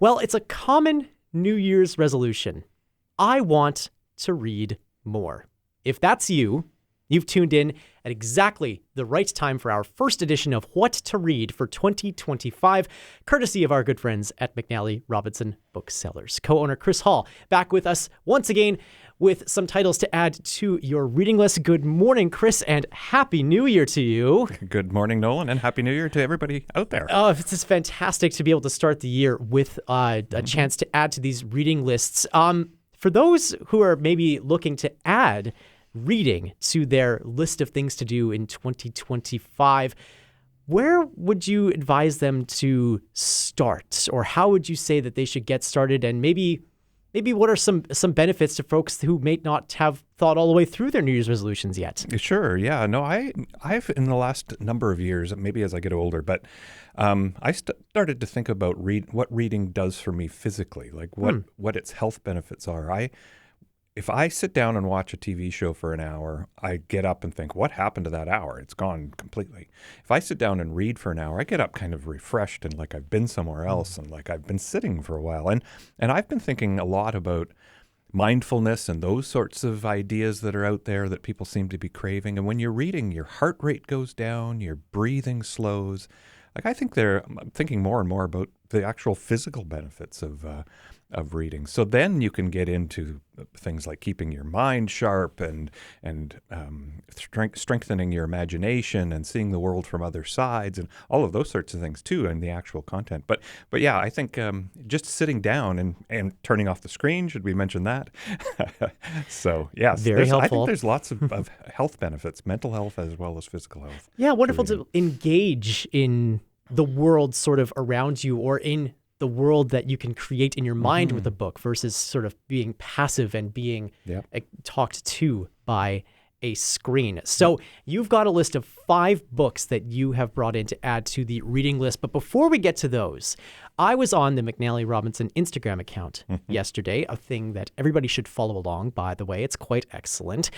Well, it's a common New Year's resolution. I want to read more. If that's you, you've tuned in at exactly the right time for our first edition of What to Read for 2025, courtesy of our good friends at McNally Robinson Booksellers. Co-owner Chris Hall back with us once again with some titles to add to your reading list. Good morning, Chris, and Happy New Year to you. Good morning, Nolan, and Happy New Year to everybody out there. Oh, it's just fantastic to be able to start the year with a chance to add to these reading lists. For those who are maybe looking to add reading to their list of things to do in 2025, where would you advise them to start? Or how would you say that they should get started? And maybe what are some benefits to folks who may not have thought all the way through their New Year's resolutions yet? Sure, yeah. No, I've in the last number of years, maybe as I get older, but I started to think about what reading does for me physically, like what its health benefits are. If I sit down and watch a TV show for an hour, I get up and think, what happened to that hour? It's gone completely. If I sit down and read for an hour, I get up kind of refreshed and like I've been somewhere else and like I've been sitting for a while. And I've been thinking a lot about mindfulness and those sorts of ideas that are out there that people seem to be craving. And when you're reading, your heart rate goes down, your breathing slows. Like I'm thinking more and more about the actual physical benefits of reading. So then you can get into things like keeping your mind sharp and strengthening your imagination and seeing the world from other sides and all of those sorts of things too in the actual content. But yeah, I think just sitting down and turning off the screen, should we mention that? So yes, very helpful. I think there's lots of health benefits, mental health as well as physical health. Yeah, wonderful to engage in the world sort of around you or in the world that you can create in your mind with a book versus sort of being passive and being talked to by a screen. So you've got a list of 5 books that you have brought in to add to the reading list. But before we get to those, I was on the McNally Robinson Instagram account yesterday, a thing that everybody should follow along, by the way. It's quite excellent.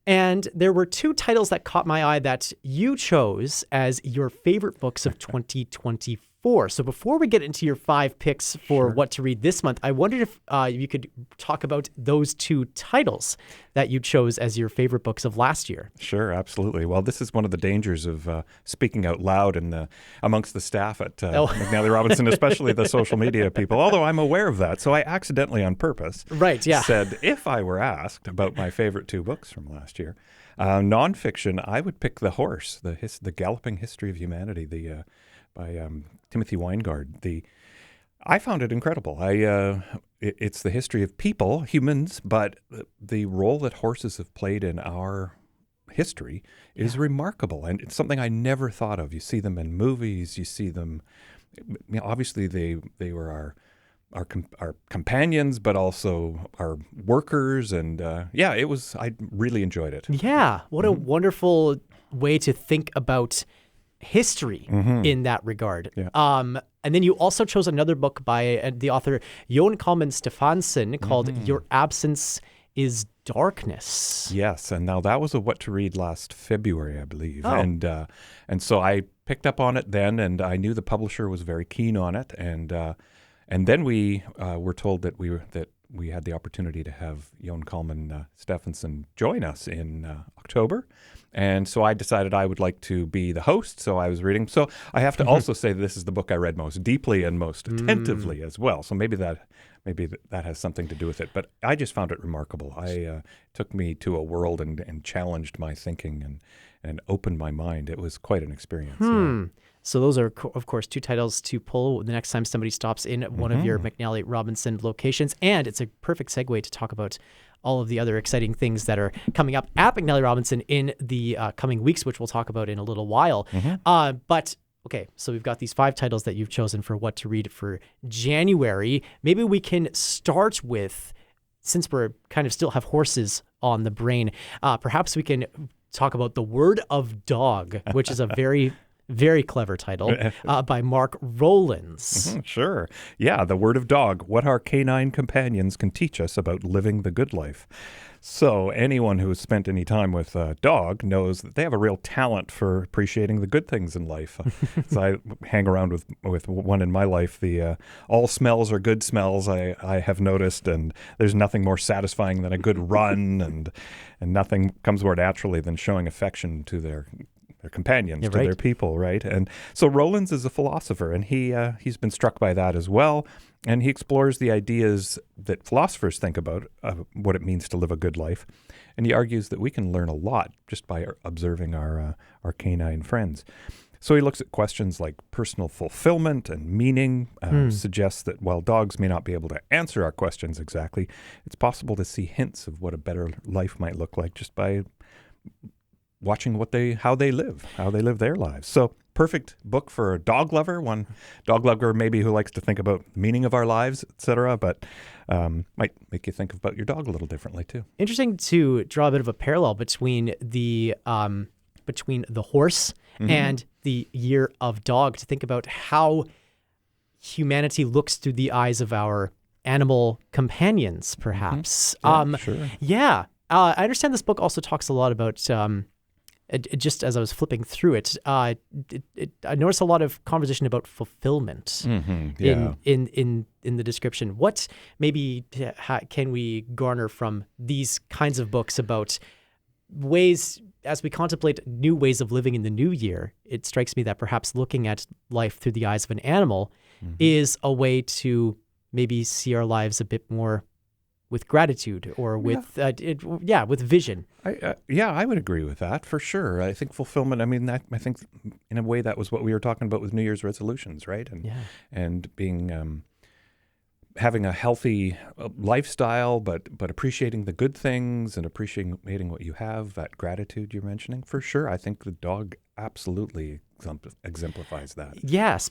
And there were 2 titles that caught my eye that you chose as your favorite books of 2024. So before we get into your 5 picks for what to read this month, I wondered if you could talk about those 2 titles that you chose as your favorite books of last year. Sure, absolutely. Well, this is one of the dangers of speaking out loud amongst the staff at McNally Robinson, especially the social media people, although I'm aware of that. So I accidentally, on purpose, said if I were asked about my favorite 2 books from last year, nonfiction, I would pick The Horse, the Galloping History of Humanity, by Timothy Weingard. I found it incredible. It's the history of people, humans, but the role that horses have played in our history is remarkable, and it's something I never thought of. You see them in movies. You see them. Obviously, they were our companions, but also our workers, and I really enjoyed it. Yeah, what a wonderful way to think about history in that regard. Yeah. And then you also chose another book by the author Jon Kalman Stefansson called Your Absence is Darkness. Yes, and now that was a What to Read last February, I believe. Oh. And so I picked up on it then, and I knew the publisher was very keen on it, and then we were told that we had the opportunity to have Jon Kalman Stefansson join us in October. And so I decided I would like to be the host, so I was reading. So I have to also say this is the book I read most deeply and most attentively as well. So maybe that has something to do with it. But I just found it remarkable. It took me to a world and challenged my thinking and opened my mind. It was quite an experience. Yeah. So those are, of course, 2 titles to pull the next time somebody stops in one of your McNally Robinson locations. And it's a perfect segue to talk about all of the other exciting things that are coming up at McNally Robinson in the coming weeks, which we'll talk about in a little while. But okay, so we've got these 5 titles that you've chosen for What to Read for January. Maybe we can start with, since we're kind of still have horses on the brain, perhaps we can talk about The Word of Dog, which is a very very clever title by Mark Rowlands. Sure. Yeah, The Word of Dog, What Our Canine Companions Can Teach Us About Living the Good Life. So anyone who has spent any time with a dog knows that they have a real talent for appreciating the good things in life. So I hang around with one in my life. The all smells are good smells, I have noticed, and there's nothing more satisfying than a good run, and nothing comes more naturally than showing affection to their companions, their people, right? And so Rollins is a philosopher, and he's been struck by that as well. And he explores the ideas that philosophers think about what it means to live a good life. And he argues that we can learn a lot just by observing our canine friends. So he looks at questions like personal fulfillment and meaning, suggests that while dogs may not be able to answer our questions exactly, it's possible to see hints of what a better life might look like just by watching how they live their lives. So perfect book for a dog lover, one dog lover maybe who likes to think about the meaning of our lives, etc., but might make you think about your dog a little differently too. Interesting to draw a bit of a parallel between the horse and the year of dog, to think about how humanity looks through the eyes of our animal companions, perhaps. Sure. Yeah. I understand this book also talks a lot about just as I was flipping through it, I noticed a lot of conversation about fulfillment in the description. What maybe can we garner from these kinds of books about ways, as we contemplate new ways of living in the new year? It strikes me that perhaps looking at life through the eyes of an animal is a way to maybe see our lives a bit more with gratitude or with with vision. I would agree with that for sure. I think fulfillment. I mean, I think in a way that was what we were talking about with New Year's resolutions, right? And being having a healthy lifestyle, but appreciating the good things and appreciating what you have. That gratitude you're mentioning, for sure. I think the dog absolutely exemplifies that. Yes,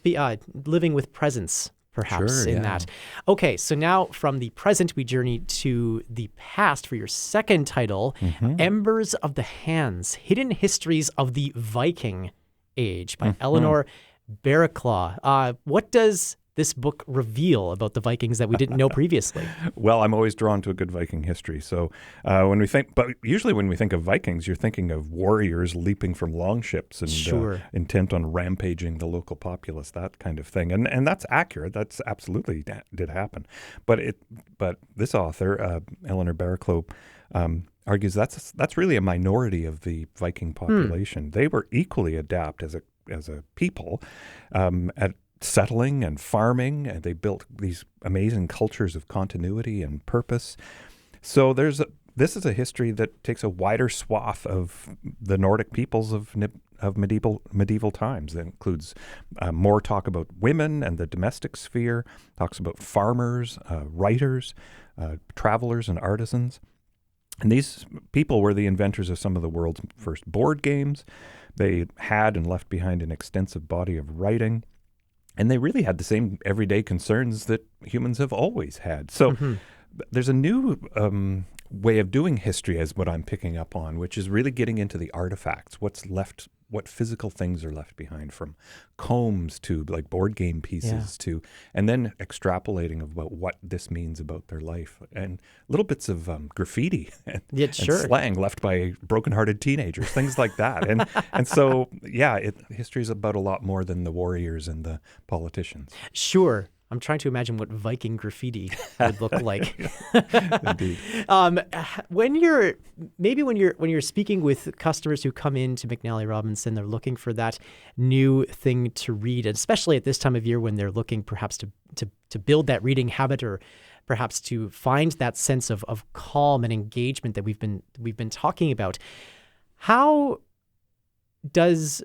living with presence. Perhaps in that. Okay, so now from the present, we journey to the past for your second title, Embers of the Hands, Hidden Histories of the Viking Age by Eleanor Barraclaw. What does this book reveal about the Vikings that we didn't know previously? Well, I'm always drawn to a good Viking history. So usually when we think of Vikings, you're thinking of warriors leaping from longships and intent on rampaging the local populace, that kind of thing. And that's accurate. That's absolutely did happen. But this author, Eleanor Barraclaw, argues that's really a minority of the Viking population. They were equally adept as a people at settling and farming, and they built these amazing cultures of continuity and purpose. So this is a history that takes a wider swath of the Nordic peoples of medieval times. That includes more talk about women and the domestic sphere, talks about farmers, writers, travelers, and artisans. And these people were the inventors of some of the world's first board games. They had and left behind an extensive body of writing. And they really had the same everyday concerns that humans have always had. So there's a new way of doing history, as what I'm picking up on, which is really getting into the artifacts, what's left, what physical things are left behind, from combs to like board game pieces to, and then extrapolating about what this means about their life, and little bits of graffiti and slang left by broken-hearted teenagers, things like that. And so, history is about a lot more than the warriors and the politicians. Sure. I'm trying to imagine what Viking graffiti would look like. Indeed. When you're speaking with customers who come into McNally Robinson, they're looking for that new thing to read, and especially at this time of year when they're looking perhaps to build that reading habit, or perhaps to find that sense of calm and engagement that we've been talking about. How does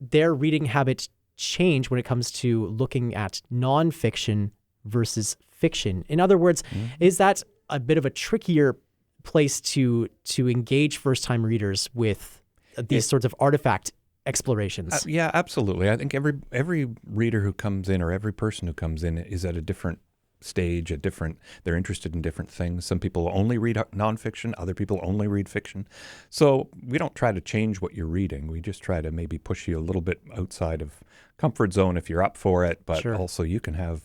their reading habit change when it comes to looking at nonfiction versus fiction? In other words, is that a bit of a trickier place to engage first-time readers with these sorts of artifact explorations? Yeah, absolutely. I think every reader who comes in, or every person who comes in, is at a different stage, they're interested in different things. Some people only read nonfiction, other people only read fiction. So we don't try to change what you're reading. We just try to maybe push you a little bit outside of comfort zone if you're up for it, but also you can have,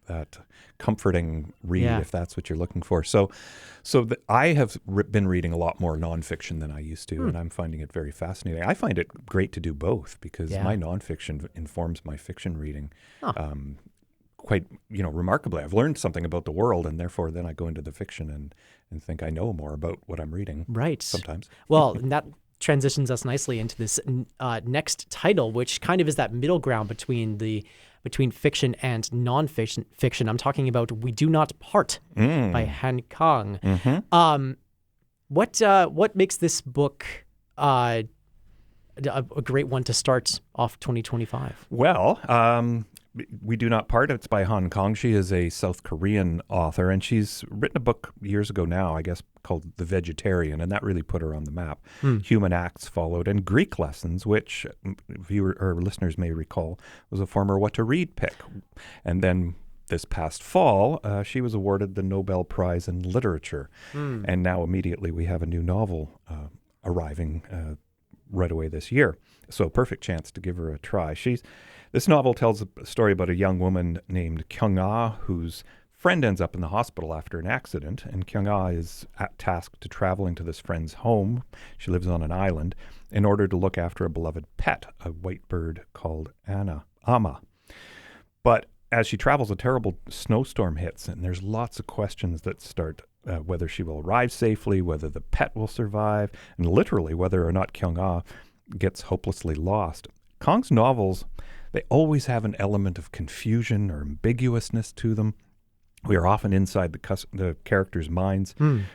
that comforting read if that's what you're looking for. So I have been reading a lot more nonfiction than I used to, and I'm finding it very fascinating. I find it great to do both because my nonfiction informs my fiction reading quite, remarkably. I've learned something about the world, and therefore then I go into the fiction and think I know more about what I'm reading. Right. Sometimes. Well, and that transitions us nicely into this next title, which kind of is that middle ground between fiction and nonfiction. I'm talking about We Do Not Part by Han Kang. Mm-hmm. What makes this book a great one to start off 2025? Well, We Do Not Part, it's by Han Kang. She is a South Korean author, and she's written a book years ago now, I guess, called The Vegetarian, and that really put her on the map. Human Acts followed, and Greek Lessons, which listeners may recall, was a former What to Read pick. And then this past fall, she was awarded the Nobel Prize in Literature. And now immediately we have a new novel arriving right away this year. So a perfect chance to give her a try. This novel tells a story about a young woman named Kyung-ah whose friend ends up in the hospital after an accident, and Kyung-ah is tasked to traveling to this friend's home. She lives on an island in order to look after a beloved pet, a white bird called Ama. But as she travels, a terrible snowstorm hits, and there's lots of questions that start whether she will arrive safely, whether the pet will survive, and literally whether or not Kyung-ah gets hopelessly lost. Kang's novels, they always have an element of confusion or ambiguousness to them. We are often inside the characters' minds when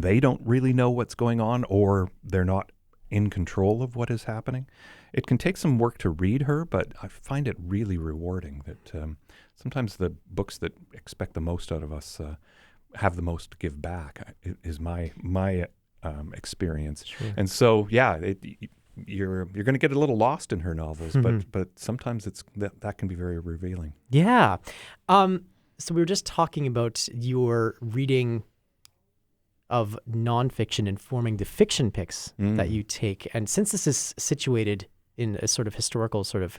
they don't really know what's going on, or they're not in control of what is happening. It can take some work to read her, but I find it really rewarding that sometimes the books that expect the most out of us have the most to give back, is my experience. Sure. And so, you're going to get a little lost in her novels, but sometimes that can be very revealing. Yeah. So we were just talking about your reading of nonfiction informing the fiction picks that you take. And since this is situated in a sort of historical sort of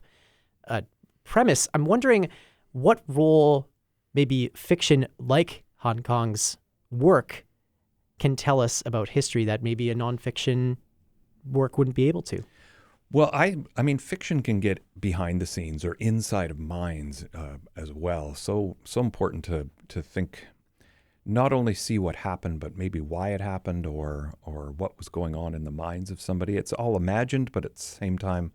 premise, I'm wondering what role maybe fiction like Han Kang's work can tell us about history that maybe a nonfiction work wouldn't be able to. Well, I mean, fiction can get behind the scenes or inside of minds as well. So important to think, not only see what happened, but maybe why it happened or what was going on in the minds of somebody. It's all imagined, but at the same time,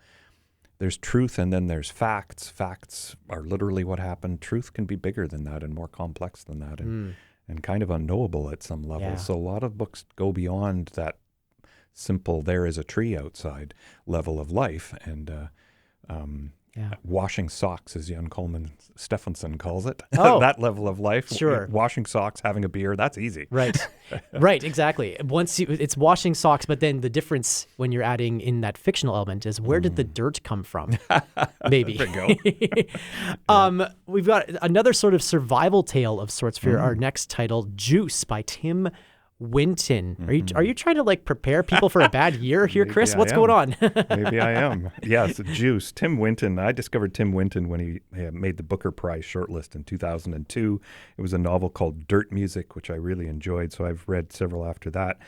there's truth and then there's facts. Facts are literally what happened. Truth can be bigger than that and more complex than that and kind of unknowable at some level. Yeah. So a lot of books go beyond that simple there is a tree outside level of life, and washing socks, as Jan Coleman Stephenson calls it, that level of life. Sure. Washing socks, having a beer, that's easy. Right. Right, exactly. It's washing socks, but then the difference when you're adding in that fictional element is where did the dirt come from? Maybe. There you go. We've got another sort of survival tale of sorts for our next title, Juice by Tim Winton. Are you trying to like prepare people for a bad year here, Chris? What's going on? Maybe I am. Yes, Juice. Tim Winton. I discovered Tim Winton when he made the Booker Prize shortlist in 2002. It was a novel called Dirt Music, which I really enjoyed, so I've read several after that.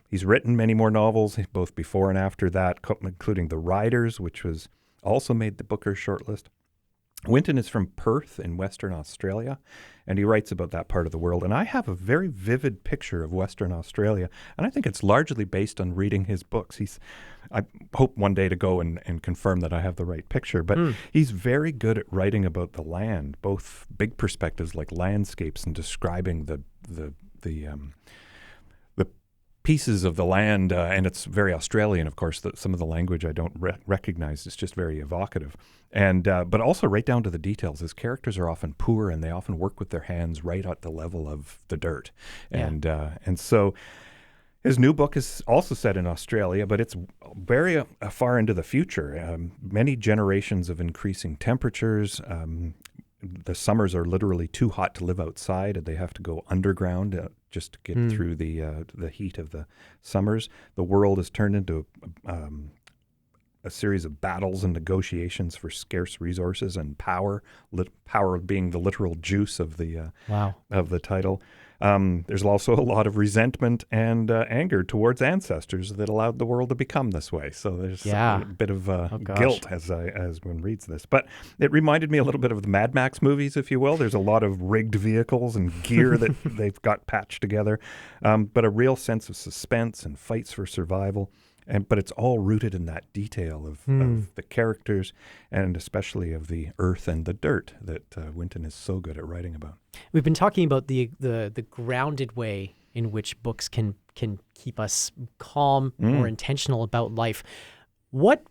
He's written many more novels, both before and after that, including The Riders, which was also made the Booker shortlist. Winton is from Perth in Western Australia, and he writes about that part of the world. And I have a very vivid picture of Western Australia, and I think it's largely based on reading his books. I hope one day to go and confirm that I have the right picture, but he's very good at writing about the land, both big perspectives like landscapes and describing the pieces of the land, and it's very Australian, of course. Some of the language I don't recognize. It's just very evocative, and but also right down to the details. His characters are often poor, and they often work with their hands right at the level of the dirt, and so his new book is also set in Australia, but it's very far into the future. Many generations of increasing temperatures. the summers are literally too hot to live outside, and they have to go underground just to get through the heat of the summers. The world is turned into a series of battles and negotiations for scarce resources and power. Power being the literal juice of the of the title. There's also a lot of resentment and anger towards ancestors that allowed the world to become this way. So there's a bit of guilt as one reads this. But it reminded me a little bit of the Mad Max movies, if you will. There's a lot of rigged vehicles and gear that they've got patched together, but a real sense of suspense and fights for survival. But it's all rooted in that detail of the characters, and especially of the earth and the dirt that Winton is so good at writing about. We've been talking about the grounded way in which books can keep us calm, more intentional about life. What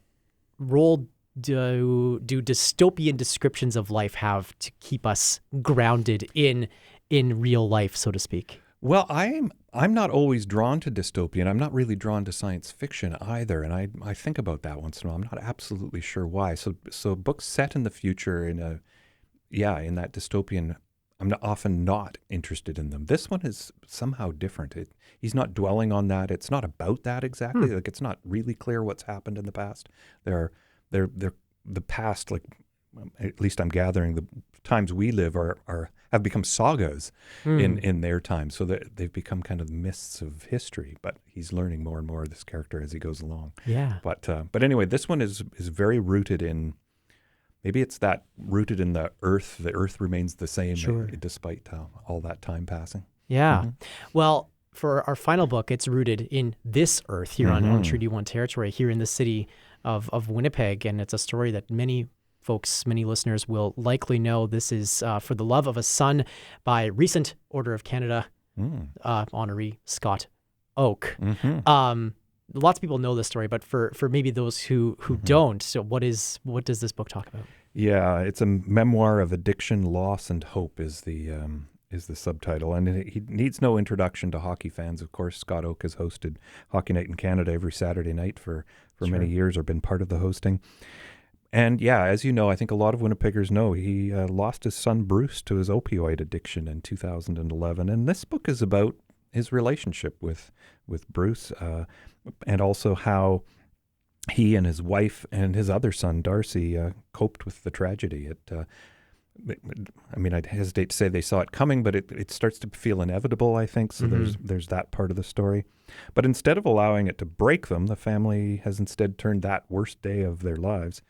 role do dystopian descriptions of life have to keep us grounded in real life, so to speak? Well, I'm not always drawn to dystopian. I'm not really drawn to science fiction either, and I think about that once in a while. I'm not absolutely sure why. So books set in the future in that dystopian, I'm often not interested in them. This one is somehow different. He's not dwelling on that. It's not about that exactly. Like, it's not really clear what's happened in the past. They're the past, like, at least I'm gathering, the times we live have become sagas in their time, so that they've become kind of mists of history. But he's learning more and more of this character as he goes along. Yeah. But anyway, this one is very rooted in, maybe it's that rooted in the earth. The earth remains the same despite all that time passing. Yeah. Mm-hmm. Well, for our final book, it's rooted in this earth here on Treaty 1 territory, here in the city of Winnipeg, and it's a story that many listeners will likely know. This is For the Love of a Son by recent Order of Canada honoree Scott Oake. Lots of people know this story, but for maybe those who don't, so what does this book talk about? Yeah, it's a memoir of addiction, loss, and hope is the subtitle, and he needs no introduction to hockey fans. Of course, Scott Oake has hosted Hockey Night in Canada every Saturday night for many years, or been part of the hosting. And yeah, as you know, I think a lot of Winnipeggers know, he lost his son Bruce to his opioid addiction in 2011. And this book is about his relationship with Bruce, and also how he and his wife and his other son, Darcy, coped with the tragedy. I'd hesitate to say they saw it coming, but it starts to feel inevitable, I think. So there's that part of the story. But instead of allowing it to break them, the family has instead turned that worst day of their lives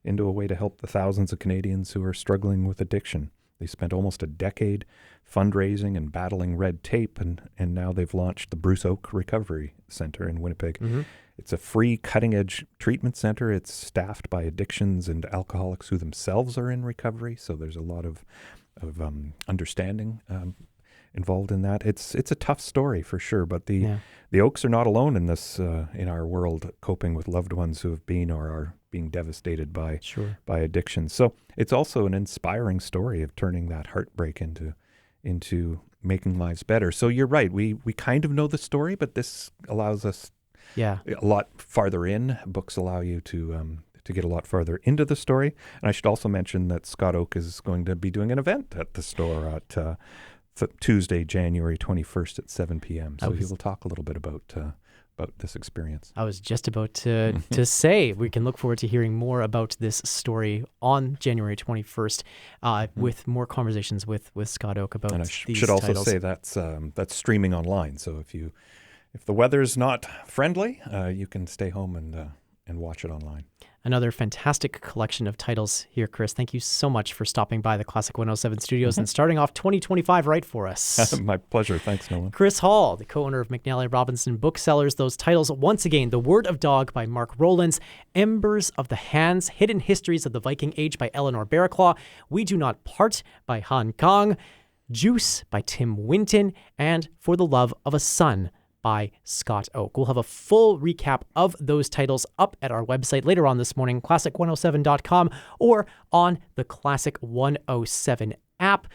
into a way to help the thousands of Canadians who are struggling with addiction. They spent almost a decade fundraising and battling red tape, and now they've launched the Bruce Oake Recovery Center in Winnipeg. It's a free, cutting-edge treatment center. It's staffed by addictions and alcoholics who themselves are in recovery, so there's a lot of understanding involved in that. It's a tough story for sure, but the Oakes are not alone in this in our world, coping with loved ones who have been or are being devastated by addiction. So it's also an inspiring story of turning that heartbreak into making lives better. So you're right. We kind of know the story, but this allows us a lot farther in. Books allow you to get a lot farther into the story. And I should also mention that Scott Oake is going to be doing an event at the store at Tuesday, January 21st at 7 p.m. So he will talk a little bit about this experience. I was just about to say we can look forward to hearing more about this story on January 21st with more conversations with Scott Oake about and these should also titles. say that's streaming online. So if the weather's not friendly, you can stay home and watch it online. Another fantastic collection of titles here, Chris. Thank you so much for stopping by the Classic 107 studios and starting off 2025 right for us. My pleasure. Thanks, Nolan. Chris Hall, the co-owner of McNally Robinson Booksellers. Those titles, once again, The Word of Dog by Mark Rowlands, Embers of the Hands, Hidden Histories of the Viking Age by Eleanor Barraclaw, We Do Not Part by Han Kang, Juice by Tim Winton, and For the Love of a Son by Scott Oake. We'll have a full recap of those titles up at our website later on this morning, classic107.com, or on the Classic 107 app.